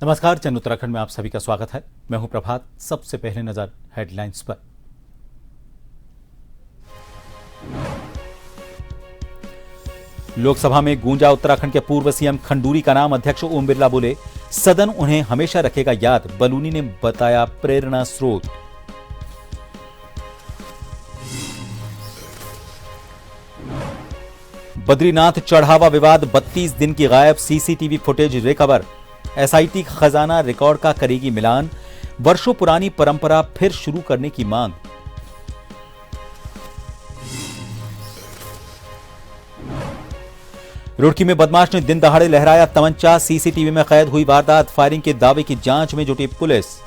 नमस्कार, चंद उत्तराखंड में आप सभी का स्वागत है। मैं हूं प्रभात। सबसे पहले नजर हेडलाइंस पर। लोकसभा में गूंजा उत्तराखंड के पूर्व सीएम खंडूरी का नाम। अध्यक्ष ओम बिरला बोले, सदन उन्हें हमेशा रखेगा याद। बलूनी ने बताया प्रेरणा स्रोत। बद्रीनाथ चढ़ावा विवाद 32 दिन की गायब सीसीटीवी फुटेज रिकवर। एसआईटी खजाना रिकॉर्ड का करेगी मिलान। वर्षों पुरानी परंपरा फिर शुरू करने की मांग। रुड़की में बदमाश ने दिन दहाड़े लहराया तमंचा। सीसीटीवी में कैद हुई वारदात। फायरिंग के दावे की जांच में जुटी पुलिस।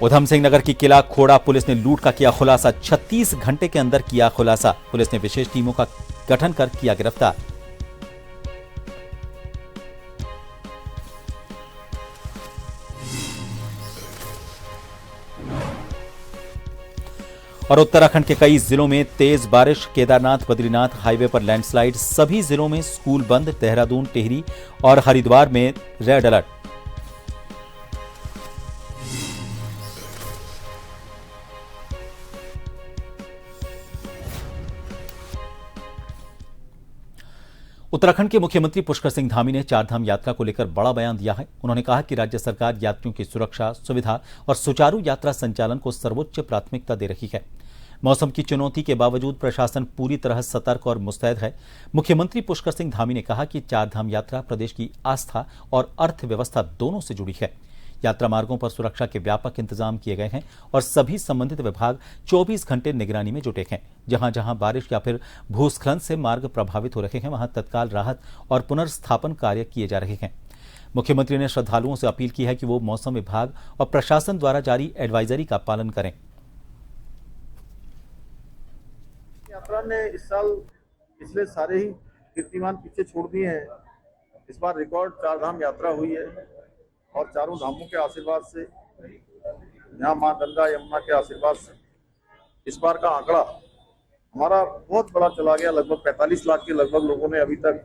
उधम सिंह नगर की किला खोड़ा पुलिस ने लूट का किया खुलासा। 36 घंटे के अंदर किया खुलासा। पुलिस ने विशेष टीमों का गठन कर किया गिरफ्तार। और उत्तराखंड के कई जिलों में तेज बारिश। केदारनाथ बद्रीनाथ हाईवे पर लैंडस्लाइड। सभी जिलों में स्कूल बंद। देहरादून, टिहरी और हरिद्वार में रेड अलर्ट। उत्तराखंड के मुख्यमंत्री पुष्कर सिंह धामी ने चारधाम यात्रा को लेकर बड़ा बयान दिया है। उन्होंने कहा कि राज्य सरकार यात्रियों की सुरक्षा, सुविधा और सुचारू यात्रा संचालन को सर्वोच्च प्राथमिकता दे रही है। मौसम की चुनौती के बावजूद प्रशासन पूरी तरह सतर्क और मुस्तैद है। मुख्यमंत्री पुष्कर सिंह धामी ने कहा कि चारधाम यात्रा प्रदेश की आस्था और अर्थव्यवस्था दोनों से जुड़ी है। यात्रा मार्गों पर सुरक्षा के व्यापक इंतजाम किए गए हैं और सभी संबंधित विभाग 24 घंटे निगरानी में जुटे हैं। जहां जहां बारिश या फिर भूस्खलन से मार्ग प्रभावित हो रहे हैं, वहां तत्काल राहत और पुनर्स्थापन कार्य किए जा रहे हैं। मुख्यमंत्री ने श्रद्धालुओं से अपील की है कि वो मौसम विभाग और प्रशासन द्वारा जारी एडवाइजरी का पालन करें। यात्रा ने इस साल पिछले सारे ही कीर्तिमान पीछे छोड़ दिए हैं। इस बार रिकॉर्ड चारधाम यात्रा हुई है और चारों धामों के आशीर्वाद से, यहाँ माँ गंगा यमुना के आशीर्वाद से इस बार का आंकड़ा हमारा बहुत बड़ा चला गया। लगभग 45 लाख के लगभग लोगों ने अभी तक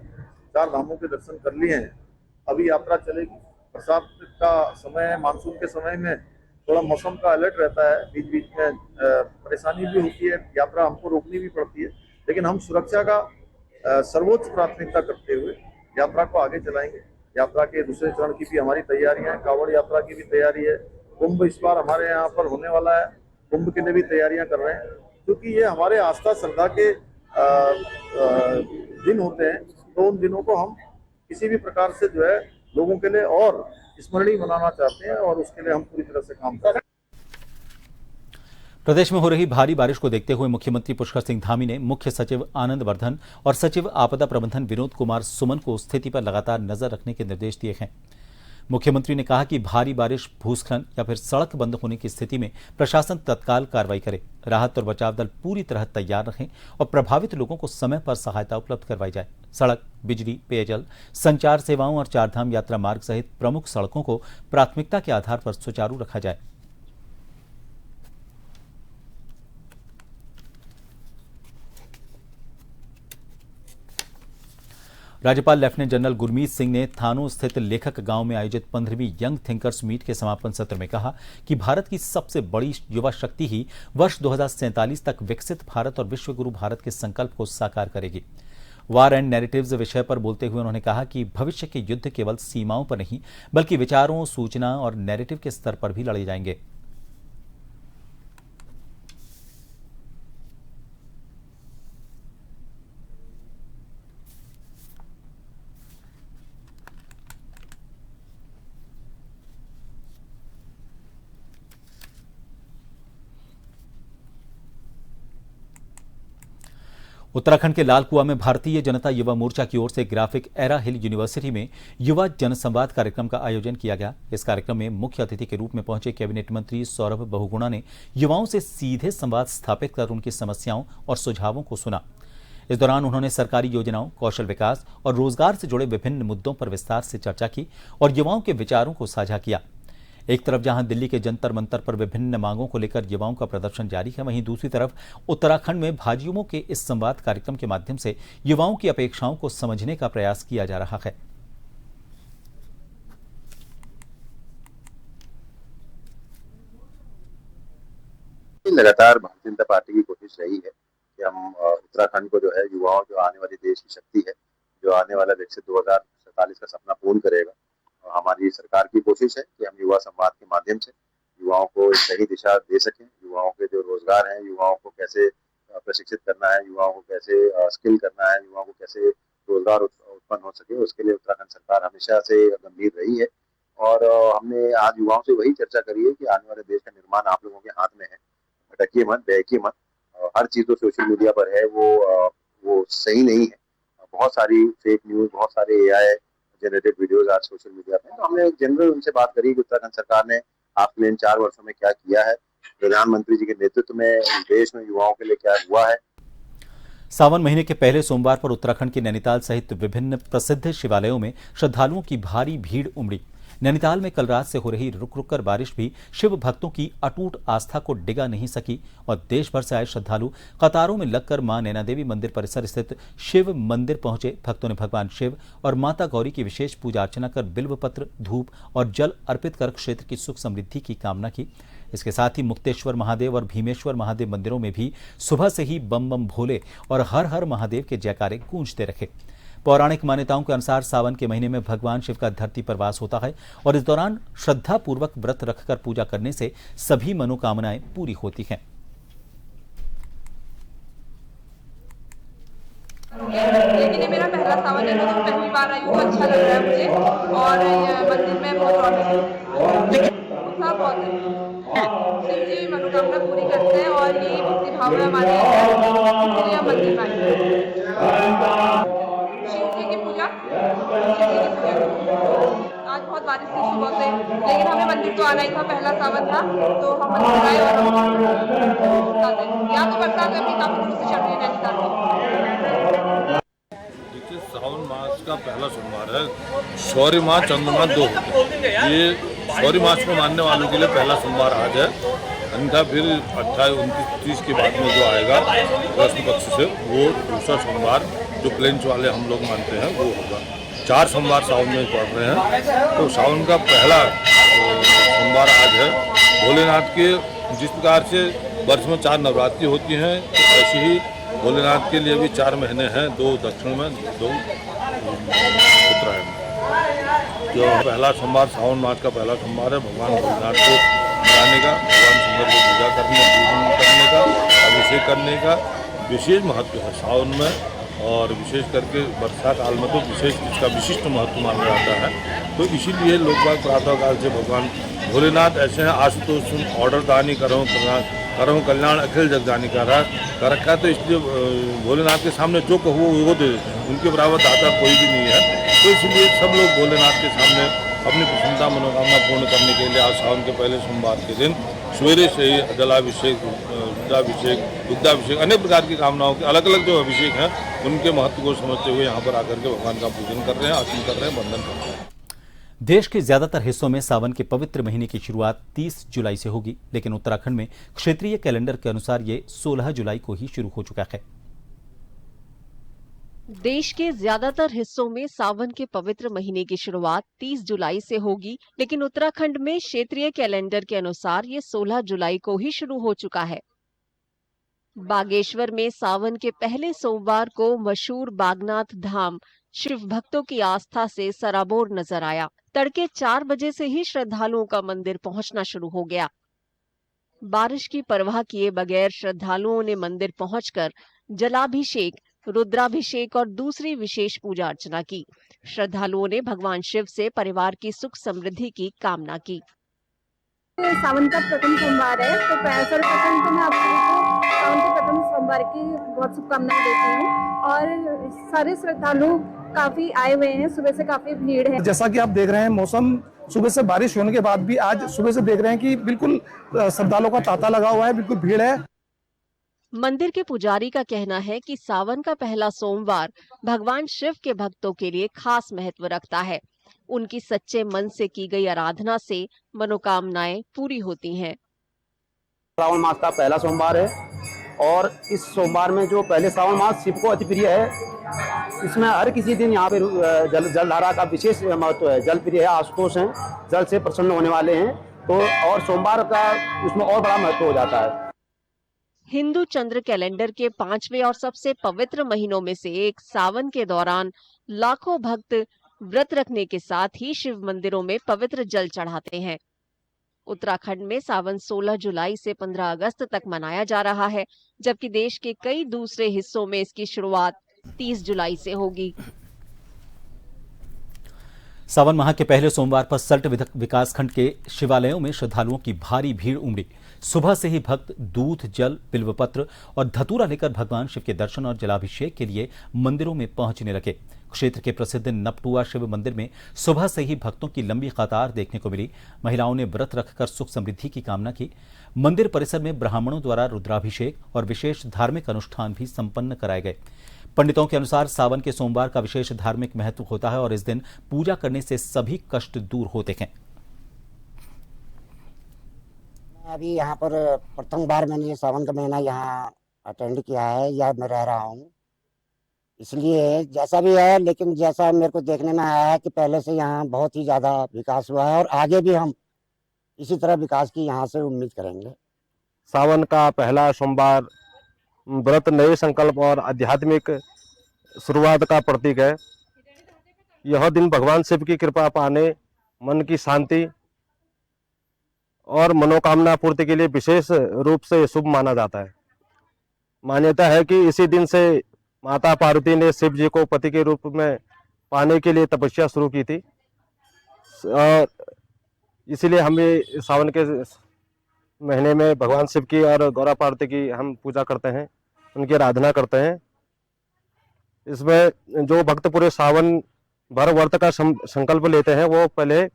चार धामों के दर्शन कर लिए हैं। अभी यात्रा चलेगी। बरसात का समय है, मानसून के समय में थोड़ा मौसम का अलर्ट रहता है, बीच बीच में परेशानी भी होती है, यात्रा हमको रोकनी भी पड़ती है, लेकिन हम सुरक्षा का सर्वोच्च प्राथमिकता करते हुए यात्रा को आगे चलाएंगे। यात्रा के दूसरे चरण की भी हमारी तैयारियां हैं। कांवड़ यात्रा की भी तैयारी है। कुंभ इस बार हमारे यहाँ पर होने वाला है। कुंभ के लिए भी तैयारियां कर रहे हैं, क्योंकि ये हमारे आस्था श्रद्धा के दिन होते हैं। तो उन दिनों को हम किसी भी प्रकार से जो है लोगों के लिए और स्मरणीय बनाना चाहते हैं और उसके लिए हम पूरी तरह से काम कर रहे हैं। प्रदेश में हो रही भारी बारिश को देखते हुए मुख्यमंत्री पुष्कर सिंह धामी ने मुख्य सचिव आनंद वर्धन और सचिव आपदा प्रबंधन विनोद कुमार सुमन को स्थिति पर लगातार नजर रखने के निर्देश दिए हैं। मुख्यमंत्री ने कहा कि भारी बारिश, भूस्खलन या फिर सड़क बंद होने की स्थिति में प्रशासन तत्काल कार्रवाई करे। राहत और बचाव दल पूरी तरह तैयार रहें और प्रभावित लोगों को समय पर सहायता उपलब्ध करवाई जाए। सड़क, बिजली, पेयजल, संचार सेवाओं और चारधाम यात्रा मार्ग सहित प्रमुख सड़कों को प्राथमिकता के आधार पर सुचारू रखा जाए। राज्यपाल लेफ्टिनेंट जनरल गुरमीत सिंह ने थानो स्थित लेखक गांव में आयोजित 15वीं यंग थिंकर्स मीट के समापन सत्र में कहा कि भारत की सबसे बड़ी युवा शक्ति ही वर्ष 2047 तक विकसित भारत और विश्वगुरु भारत के संकल्प को साकार करेगी। वार एंड नैरेटिव्स विषय पर बोलते हुए उन्होंने कहा कि भविष्य के युद्ध केवल सीमाओं पर नहीं बल्कि विचारों, सूचना और नैरेटिव के स्तर पर भी लड़े जाएंगे। उत्तराखंड के लालकुआ में भारतीय जनता युवा मोर्चा की ओर से ग्राफिक एरा हिल यूनिवर्सिटी में युवा जनसंवाद कार्यक्रम का आयोजन किया गया। इस कार्यक्रम में मुख्य अतिथि के रूप में पहुंचे कैबिनेट मंत्री सौरभ बहुगुणा ने युवाओं से सीधे संवाद स्थापित कर उनकी समस्याओं और सुझावों को सुना। इस दौरान उन्होंने सरकारी योजनाओं, कौशल विकास और रोजगार से जुड़े विभिन्न मुद्दों पर विस्तार से चर्चा की और युवाओं के विचारों को साझा किया। एक तरफ जहां दिल्ली के जंतर मंतर पर विभिन्न मांगों को लेकर युवाओं का प्रदर्शन जारी है, वहीं दूसरी तरफ उत्तराखंड में भाजयुमो के इस संवाद कार्यक्रम के माध्यम से युवाओं की अपेक्षाओं को समझने का प्रयास किया जा रहा है। लगातार भारतीय जनता पार्टी की कोशिश रही है कि हम उत्तराखंड को जो है युवाओं, जो आने वाली देश की शक्ति है, जो आने वाला विकसित 2047 का सपना पूर्ण करेगा, हमारी सरकार की कोशिश है कि हम युवा संवाद के माध्यम से युवाओं को एक सही दिशा दे सकें। युवाओं के जो रोजगार हैं, युवाओं को कैसे प्रशिक्षित करना है, युवाओं को कैसे स्किल करना है, युवाओं को कैसे रोजगार उत्पन्न हो सके, उसके लिए उत्तराखंड सरकार हमेशा से गंभीर रही है। और हमने आज युवाओं से वही चर्चा करी है कि आने वाले देश का निर्माण आप लोगों के हाथ में है, भटकिए मत, बहकिए मत। हर चीज तो सोशल मीडिया पर है, वो सही नहीं है। बहुत सारी फेक न्यूज, बहुत सारे एआई जनरेटेड वीडियोस आज सोशल मीडिया पे। तो हमने जनरल उनसे बात करी कि उत्तराखंड सरकार ने आपके लिए इन 4 वर्षों में क्या किया है, प्रधानमंत्री जी के नेतृत्व में देश में युवाओं के लिए क्या हुआ है। सावन महीने के पहले सोमवार पर उत्तराखंड के नैनीताल सहित विभिन्न प्रसिद्ध शिवालयों में श्रद्धालुओं की भारी भीड़ उमड़ी। नैनीताल में कल रात से हो रही रुक रुक कर बारिश भी शिव भक्तों की अटूट आस्था को डिगा नहीं सकी और देश भर से आए श्रद्धालु कतारों में लगकर मां नैना देवी मंदिर परिसर स्थित शिव मंदिर पहुंचे। भक्तों ने भगवान शिव और माता गौरी की विशेष पूजा अर्चना कर बिल्व पत्र, धूप और जल अर्पित कर क्षेत्र की सुख समृद्धि की कामना की। इसके साथ ही मुक्तेश्वर महादेव और भीमेश्वर महादेव मंदिरों में भी सुबह से ही बम बम भोले और हर हर महादेव के जयकारे गूंजते रखे। पौराणिक मान्यताओं के अनुसार सावन के महीने में भगवान शिव का धरती पर वास होता है और इस दौरान श्रद्धा पूर्वक व्रत रखकर पूजा करने से सभी मनोकामनाएं पूरी होती हैं। लेकिन ये मेरा पहला सावन है, तो पहली बार आई हूँ, अच्छा लग रहा है मुझे। और मंदिर में बहुत उत्साह बहुत है। शिव जी मनोकामना पूरी करते हैं और यही भक्ति भाव है हमारे अंदर, इसलिए हम मंदिर में आए। शिव जी की पूजा आज बहुत बारिश थी सुबह से, लेकिन हमें मंदिर तो आना ही था, पहला सावन था तो हम मंदिर आए। और यहाँ तो बरसात अभी काफी दूर से चल रही है नैनीताल में। देखिए, सावन मास का पहला सोमवार है। शौर्य मास, चंद्रमा 2 ये शौर्य मास को मानने वालों के लिए पहला सोमवार आज है। अन्यथा फिर 28, 29, 30 के बाद में जो आएगा कृष्ण पक्ष से, वो दूसरा सोमवार जो प्लेन्स वाले हम लोग मानते हैं वो होगा। 4 सोमवार सावन में पड़ रहे हैं, तो सावन का पहला सोमवार आज है। भोलेनाथ के जिस प्रकार से वर्ष में 4 नवरात्रि होती हैं, तो ऐसे ही भोलेनाथ के लिए भी 4 महीने हैं, 2 दक्षिण में, 2 उत्तरायण में। जो पहला सोमवार सावन मास का पहला सोमवार है, भगवान भोलेनाथ को मनाने का, भगवान सुंदर को पूजा करने का, अभिषेक करने का विशेष महत्व है सावन में। और विशेष करके वर्षा काल में तो विशेष इसका विशिष्ट महत्व माना जाता है। तो इसीलिए लोग बाग प्रातःकाल से भगवान भोलेनाथ ऐसे हैं, आशुतोष सुन ऑर्डर दानी करो कल्याण अखिल जग जानी कर रखा है। तो इसलिए भोलेनाथ के सामने जो कहो वो दे देते हैं, उनके बराबर दाता कोई भी नहीं है। तो इसलिए सब लोग भोलेनाथ के सामने अपनी प्रसन्नता मनोकामना पूर्ण करने के लिए आज सावन के पहले सोमवार के दिन सवेरे से ही जलाभिषेक, दुग्धाभिषेक, अनेक प्रकार की कामनाओं के अलग अलग जो अभिषेक हैं उनके महत्व को समझते हुए यहाँ पर आकर के भगवान का पूजन कर रहे हैं, आसन कर रहे हैं, वंदन कर रहे हैं। देश के ज्यादातर हिस्सों में सावन के पवित्र महीने की शुरुआत 30 जुलाई से होगी, लेकिन उत्तराखंड में क्षेत्रीय कैलेंडर के अनुसार ये 16 जुलाई को ही शुरू हो चुका है। देश के ज्यादातर हिस्सों में सावन के पवित्र महीने की शुरुआत 30 जुलाई से होगी, लेकिन उत्तराखंड में क्षेत्रीय कैलेंडर के अनुसार ये 16 जुलाई को ही शुरू हो चुका है। बागेश्वर में सावन के पहले सोमवार को मशहूर बागनाथ धाम शिव भक्तों की आस्था से सराबोर नजर आया। तड़के 4 बजे से ही श्रद्धालुओं का मंदिर पहुंचना शुरू हो गया। बारिश की परवाह किए बगैर श्रद्धालुओं ने मंदिर पहुंचकर जलाभिषेक, रुद्राभिषेक और दूसरी विशेष पूजा अर्चना की। श्रद्धालुओं ने भगवान शिव से परिवार की सुख समृद्धि की कामना की। सावन का प्रथम सोमवार है, तो सर्वप्रथम तो मैं आप लोगों को सावन के प्रथम सोमवार की बहुत शुभकामनाएं देती हूँ। और सारे श्रद्धालु काफी आए हुए हैं, सुबह से काफी भीड़ है। जैसा कि आप देख रहे हैं, मौसम सुबह से बारिश होने के बाद भी आज सुबह से देख रहे हैं कि बिल्कुल श्रद्धालुओं का तांता लगा हुआ है, बिल्कुल भीड़ है। मंदिर के पुजारी का कहना है कि सावन का पहला सोमवार भगवान शिव के भक्तों के लिए खास महत्व रखता है। उनकी सच्चे मन से की गई आराधना से मनोकामनाएं पूरी होती हैं। श्रावण मास का पहला सोमवार है और इस सोमवार में जो पहले श्रावण मास शिव को अति प्रिय है, इसमें हर किसी दिन यहाँ पे जलधारा का विशेष महत्व है। जल प्रिय है, आशुतोष हैं, जल से प्रसन्न होने वाले हैं, तो और सोमवार का उसमें और बड़ा महत्व हो जाता है। हिंदू चंद्र कैलेंडर के 5वें और सबसे पवित्र महीनों में से एक सावन के दौरान लाखों भक्त व्रत रखने के साथ ही शिव मंदिरों में पवित्र जल चढ़ाते हैं। उत्तराखंड में सावन 16 जुलाई से 15 अगस्त तक मनाया जा रहा है, जबकि देश के कई दूसरे हिस्सों में इसकी शुरुआत 30 जुलाई से होगी। सावन माह के पहले सोमवार पर सल्ट विकासखंड के शिवालयों में श्रद्धालुओं की भारी भीड़ उमड़ी। सुबह से ही भक्त दूध, जल, बिल्वपत्र और धतूरा लेकर भगवान शिव के दर्शन और जलाभिषेक के लिए मंदिरों में पहुंचने लगे। क्षेत्र के प्रसिद्ध नपटुआ शिव मंदिर में सुबह से ही भक्तों की लंबी कतार देखने को मिली। महिलाओं ने व्रत रखकर सुख समृद्धि की कामना की। मंदिर परिसर में ब्राह्मणों द्वारा रुद्राभिषेक और विशेष धार्मिक अनुष्ठान भी संपन्न कराए गए। पंडितों के अनुसार सावन के सोमवार का विशेष धार्मिक महत्व होता है और इस दिन पूजा करने से सभी कष्ट दूर होते हैं। अभी यहाँ पर प्रथम बार मैंने सावन का महीना यहाँ अटेंड किया है, यह मैं रह रहा हूँ, इसलिए जैसा भी है, लेकिन जैसा मेरे को देखने में आया है कि पहले से यहाँ बहुत ही ज़्यादा विकास हुआ है और आगे भी हम इसी तरह विकास की यहाँ से उम्मीद करेंगे। सावन का पहला सोमवार व्रत, नए संकल्प और आध्यात्मिक शुरुआत का प्रतीक है। यह दिन भगवान शिव की कृपा पाने, मन की शांति और मनोकामना पूर्ति के लिए विशेष रूप से शुभ माना जाता है। मान्यता है कि इसी दिन से माता पार्वती ने शिव जी को पति के रूप में पाने के लिए तपस्या शुरू की थी और इसीलिए हम ये सावन के महीने में भगवान शिव की और गौरा पार्वती की हम पूजा करते हैं, उनकी आराधना करते हैं। इसमें जो भक्त पूरे सावन भर व्रत का संकल्प लेते हैं वो पहले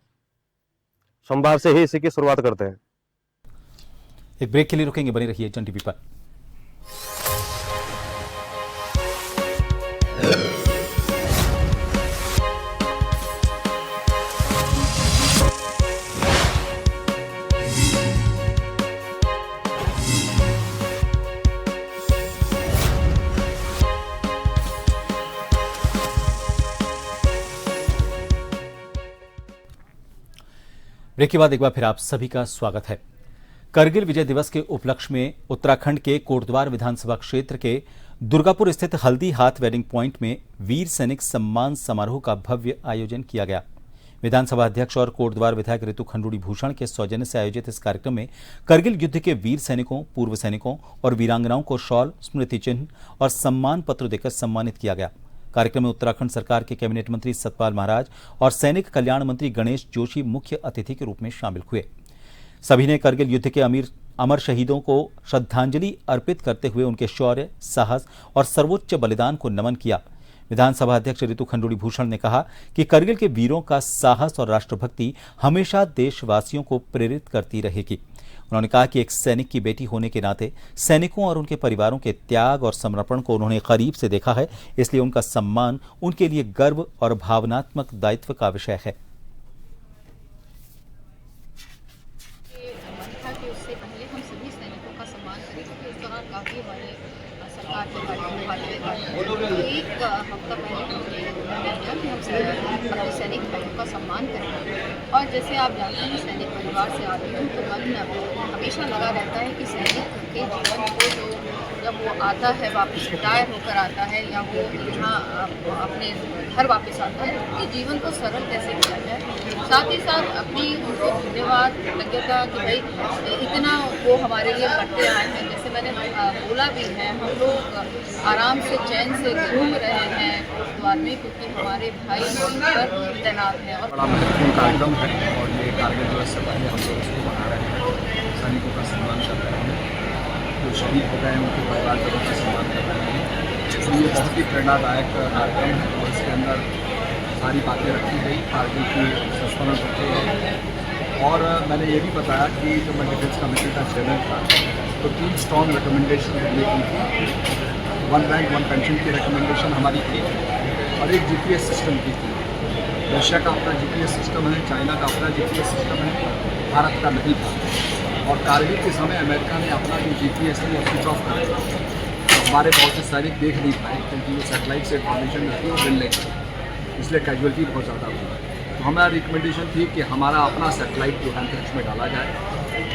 सोमवार से ही इसी की शुरुआत करते हैं। एक ब्रेक के लिए रुकेंगे, बने रहिए जन टीवी पर। ब्रेक के बाद एक बार फिर आप सभी का स्वागत है। करगिल विजय दिवस के उपलक्ष्य में उत्तराखंड के कोटद्वार विधानसभा क्षेत्र के दुर्गापुर स्थित हल्दी हाथ वेडिंग पॉइंट में वीर सैनिक सम्मान समारोह का भव्य आयोजन किया गया। विधानसभा अध्यक्ष और कोटद्वार विधायक ऋतु खंडूड़ी भूषण के सौजन्य से आयोजित इस कार्यक्रम में करगिल युद्ध के वीर सैनिकों, पूर्व सैनिकों और वीरांगनाओं को शॉल, स्मृति चिन्ह और सम्मान पत्र देकर सम्मानित किया गया। कार्यक्रम में उत्तराखंड सरकार के कैबिनेट मंत्री सतपाल महाराज और सैनिक कल्याण मंत्री गणेश जोशी मुख्य अतिथि के रूप में शामिल हुए। सभी ने करगिल युद्ध के अमर शहीदों को श्रद्धांजलि अर्पित करते हुए उनके शौर्य, साहस और सर्वोच्च बलिदान को नमन किया। विधानसभा अध्यक्ष ऋतु खंडूड़ी भूषण ने कहा कि करगिल के वीरों का साहस और राष्ट्रभक्ति हमेशा देशवासियों को प्रेरित करती रहेगी। उन्होंने कहा कि एक सैनिक की बेटी होने के नाते सैनिकों और उनके परिवारों के त्याग और समर्पण को उन्होंने करीब से देखा है, इसलिए उनका सम्मान उनके लिए गर्व और भावनात्मक दायित्व का विषय है। उससे पहले हम सभी सैनिकों का सम्मान करें, क्योंकि इस दौरान काफ़ी हमारे सरकार के एक हफ्ता पहले हमने निर्णय लिया कि हम अपने सैनिक भाइयों का सम्मान करें। और जैसे आप जानते हैं, सैनिक परिवार से आती हूँ तो मन हमेशा लगा रहता है कि सैनिक के जीवन को जो जब वो आता है, वापस रिटायर होकर आता है या वो यहाँ अपने घर वापस आता है, उनके जीवन को सरल कैसे किया जाए। साथ ही साथ अपनी उनको धन्यवाद कृतज्ञता कि भाई इतना वो हमारे लिए करते आए हैं। जैसे मैंने बोला भी है, हम लोग आराम से चैन से घूम रहे हैं कोटद्वार में, क्योंकि हमारे भाई पर तैनात हैं। और बड़ा महत्वपूर्ण कार्यक्रम है और ये कारगिल दिवस से पहले हम लोग इसको मना रहे हैं, सैनिकों का सम्मान कर रहे हैं, जो शहीद हो गए हैं उनके परिवार का सम्मान कर रहे हैं। तो ये बहुत ही प्रेरणादायक कार्यक्रम है और इसके अंदर सारी बातें रखी गई, कारगिल की संस्मरण रखे गए। और मैंने ये भी बताया कि जब मैं डिफेंस कमेटी का चेयरमैन था तो 3 स्ट्रॉन्ग रिकमेंडेशन हमने की थी। 1 रैंक 1 पेंशन की रिकमेंडेशन हमारी थी और एक जीपीएस सिस्टम की थी। रशिया का अपना GPS सिस्टम है, चाइना का अपना GPS सिस्टम है, भारत का नहीं था। और कारगिल के समय अमेरिका ने अपना जो GPS है वो स्विच ऑफ कर दिया। तो हमारे बहुत से सैनिक देख नहीं पाए क्योंकि वो सैटेलाइट से इन्फॉर्मेशन मिलती है वो मिल नहीं पाई, इसलिए कैजुअलिटी बहुत ज़्यादा हुई। तो हमारा रिकमेंडेशन थी कि हमारा अपना सैटेलाइट जो है अंतरिक्ष में डाला जाए,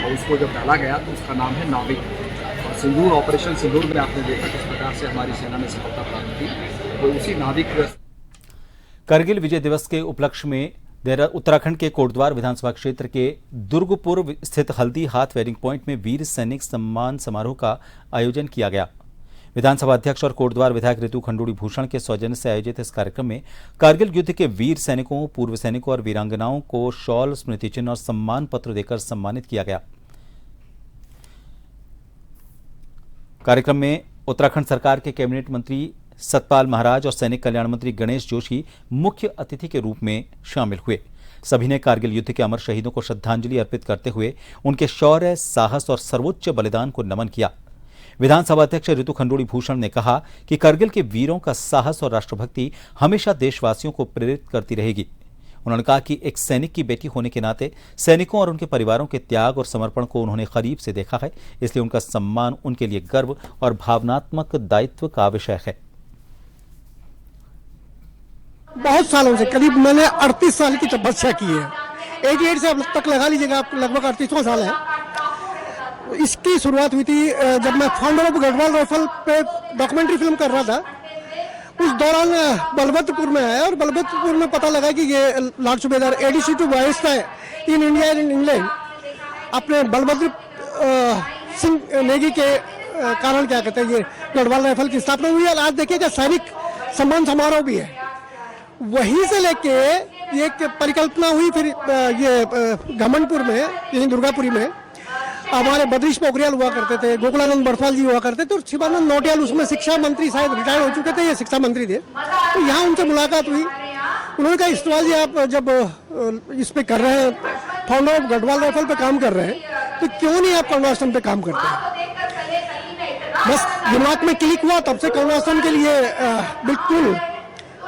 और उसको जब डाला गया तो उसका नाम है नाविक। और सिंदूर, ऑपरेशन सिंदूर में आपने देखा किस प्रकार से हमारी सेना ने सफलता प्राप्त की, तो उसी नाविक। करगिल विजय दिवस के उपलक्ष्य में उत्तराखंड के कोटद्वार विधानसभा क्षेत्र के दुर्गपुर स्थित हल्दी हाथ वेयरिंग पॉइंट में वीर सैनिक सम्मान समारोह का आयोजन किया गया। विधानसभा अध्यक्ष और कोटद्वार विधायक ऋतु खंडूड़ी भूषण के सौजन्य से आयोजित इस कार्यक्रम में कारगिल युद्ध के वीर सैनिकों, पूर्व सैनिकों और वीरांगनाओं को शॉल, स्मृति चिन्ह और सम्मान पत्र देकर सम्मानित किया गया। कार्यक्रम में उत्तराखंड सरकार के कैबिनेट मंत्री सतपाल महाराज और सैनिक कल्याण मंत्री गणेश जोशी मुख्य अतिथि के रूप में शामिल हुए। सभी ने कारगिल युद्ध के अमर शहीदों को श्रद्धांजलि अर्पित करते हुए उनके शौर्य, साहस और सर्वोच्च बलिदान को नमन किया। विधानसभा अध्यक्ष ऋतु खंडूड़ी भूषण ने कहा कि करगिल के वीरों का साहस और राष्ट्रभक्ति हमेशा देशवासियों को प्रेरित करती रहेगी। उन्होंने कहा कि एक सैनिक की बेटी होने के नाते सैनिकों और उनके परिवारों के त्याग और समर्पण को उन्होंने करीब से देखा है, इसलिए उनका सम्मान उनके लिए गर्व और भावनात्मक दायित्व का विषय है। बहुत सालों से, करीब मैंने 38 साल की तपस्या की है। 88 से अब तक लगा लीजिएगा, आप लगभग 38वां साल है। इसकी शुरुआत हुई थी जब मैं फाउंडर ऑफ गढ़वाल राइफल पे डॉक्यूमेंट्री फिल्म कर रहा था। उस दौरान बलभद्रपुर में आया और बलभद्रपुर में पता लगा कि ये lord Subedar ADC to vice in India and in England अपने बलभद्र सिंह नेगी के कारण क्या कहते हैं ये गढ़वाल राइफल की स्थापना हुई। और आज देखिएगा सैनिक सम्मान समारोह भी है। वहीं से लेके ये परिकल्पना हुई, फिर ये घमंडपुर में यानी दुर्गापुरी में हमारे बद्रीश पोखरियाल हुआ करते थे, गोकुलानंद बरफाल जी हुआ करते थे और शिवानंद नौटियाल उसमें शिक्षा मंत्री, शायद रिटायर हो चुके थे, ये शिक्षा मंत्री थे। तो यहाँ उनसे मुलाकात हुई। उन्होंने कहा इस्तेमाल जी आप जब इस पे कर रहे हैं, फाउंडर ऑफ गढ़वाल राइफल पे काम कर रहे हैं, तो क्यों नहीं आप करुणाश्रम पे काम करते हैं। बस दिमाग में क्लिक हुआ, तब से करुणाश्रम के लिए बिल्कुल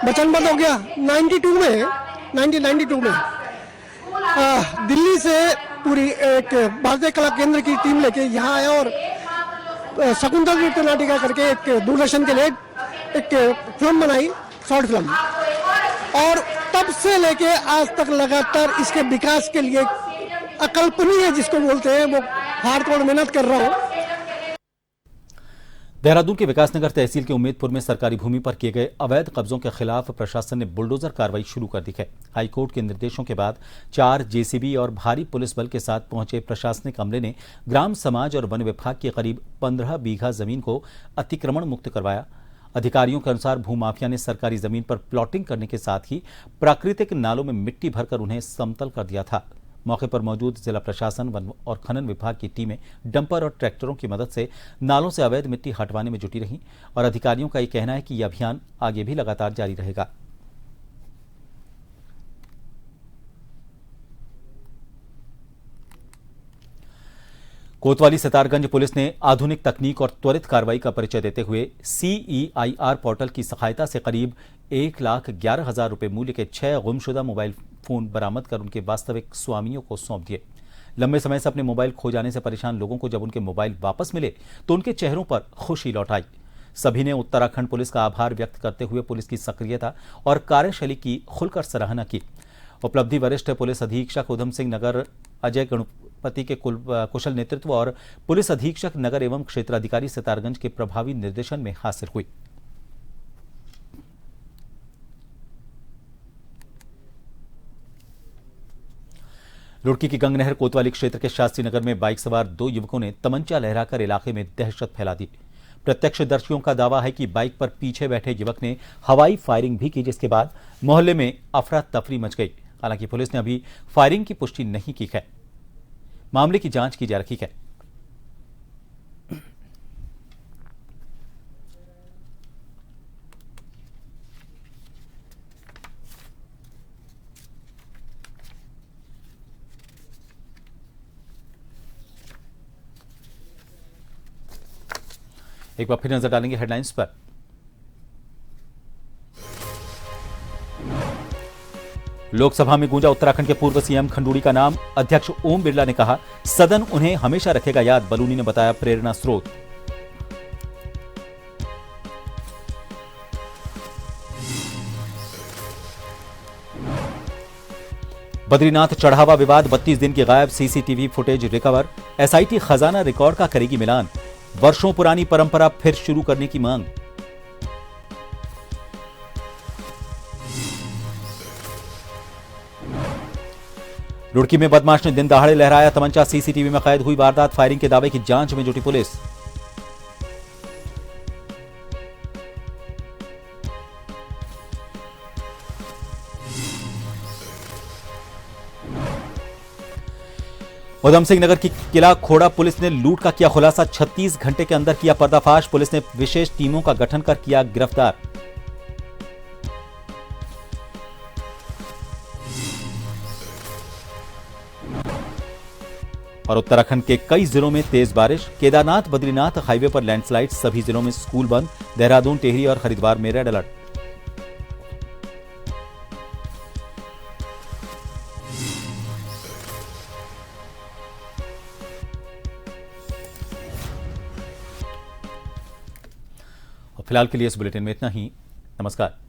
वचनबद्ध हो गया। 1992 में दिल्ली से पूरी एक भारतीय कला केंद्र की टीम लेके यहाँ आया और शकुंतल नृत्य नाटिका करके एक दूरदर्शन के लिए एक फिल्म बनाई, शॉर्ट फिल्म। और तब से लेके आज तक लगातार इसके विकास के लिए अकल्पनीय जिसको बोलते हैं वो हार्डकोर मेहनत कर रहा हूँ। देहरादून के विकासनगर तहसील के उम्मेदपुर में सरकारी भूमि पर किए गए अवैध कब्जों के खिलाफ प्रशासन ने बुलडोजर कार्रवाई शुरू कर दी है। हाईकोर्ट के निर्देशों के बाद 4 जेसीबी और भारी पुलिस बल के साथ पहुंचे प्रशासनिक अमले ने ग्राम समाज और वन विभाग की करीब 15 बीघा जमीन को अतिक्रमण मुक्त करवाया। अधिकारियों के अनुसार भूमाफिया ने सरकारी जमीन पर प्लॉटिंग करने के साथ ही प्राकृतिक नालों में मिट्टी भरकर उन्हें समतल कर दिया था। मौके पर मौजूद जिला प्रशासन, वन और खनन विभाग की टीमें डंपर और ट्रैक्टरों की मदद से नालों से अवैध मिट्टी हटवाने में जुटी रहीं और अधिकारियों का यह कहना है कि यह अभियान आगे भी लगातार जारी रहेगा। कोतवाली सितारगंज पुलिस ने आधुनिक तकनीक और त्वरित कार्रवाई का परिचय देते हुए CEIR पोर्टल की सहायता से करीब 1,11,000 रुपए मूल्य के 6 गुमशुदा मोबाइल फोन बरामद कर उनके वास्तविक स्वामियों को सौंप दिए। लंबे समय से अपने मोबाइल खो जाने से परेशान लोगों को जब उनके मोबाइल वापस मिले तो उनके चेहरों पर खुशी लौट आई। सभी ने उत्तराखंड पुलिस का आभार व्यक्त करते हुए पुलिस की सक्रियता और कार्यशैली की खुलकर सराहना की। उपलब्धि वरिष्ठ पुलिस अधीक्षक उधम सिंह नगर अजय गणपति के कुशल नेतृत्व और पुलिस अधीक्षक नगर एवं क्षेत्राधिकारी सितारगंज के प्रभावी निर्देशन में हासिल हुई। रुड़की की गंगनहर कोतवाली क्षेत्र के शास्त्री नगर में बाइक सवार 2 युवकों ने तमंचा लहराकर इलाके में दहशत फैला दी। प्रत्यक्षदर्शियों का दावा है कि बाइक पर पीछे बैठे युवक ने हवाई फायरिंग भी की, जिसके बाद मोहल्ले में अफरा तफरी मच गई। हालांकि पुलिस ने अभी फायरिंग की पुष्टि नहीं की है। मामले की जांच की जा रही है। एक बार फिर नजर डालेंगे हेडलाइंस पर। लोकसभा में गूंजा उत्तराखंड के पूर्व सीएम खंडूड़ी का नाम। अध्यक्ष ओम बिरला ने कहा, सदन उन्हें हमेशा रखेगा याद। बलूनी ने बताया प्रेरणा स्रोत। बद्रीनाथ चढ़ावा विवाद 32 दिन की गायब, सीसीटीवी फुटेज रिकवर। एसआईटी खजाना रिकॉर्ड का करेगी मिलान। वर्षों पुरानी परंपरा फिर शुरू करने की मांग। रुड़की में बदमाश ने दिन दहाड़े लहराया तमंचा, सीसीटीवी में कैद हुई वारदात। फायरिंग के दावे की जांच में जुटी पुलिस। उधम सिंह नगर की किला खोड़ा पुलिस ने लूट का किया खुलासा। 36 घंटे के अंदर किया पर्दाफाश। पुलिस ने विशेष टीमों का गठन कर किया गिरफ्तार। और उत्तराखंड के कई जिलों में तेज बारिश। केदारनाथ बद्रीनाथ हाईवे पर लैंडस्लाइड। सभी जिलों में स्कूल बंद। देहरादून, टिहरी और हरिद्वार में रेड अलर्ट। फिलहाल के लिए इस बुलेटिन में इतना ही। नमस्कार।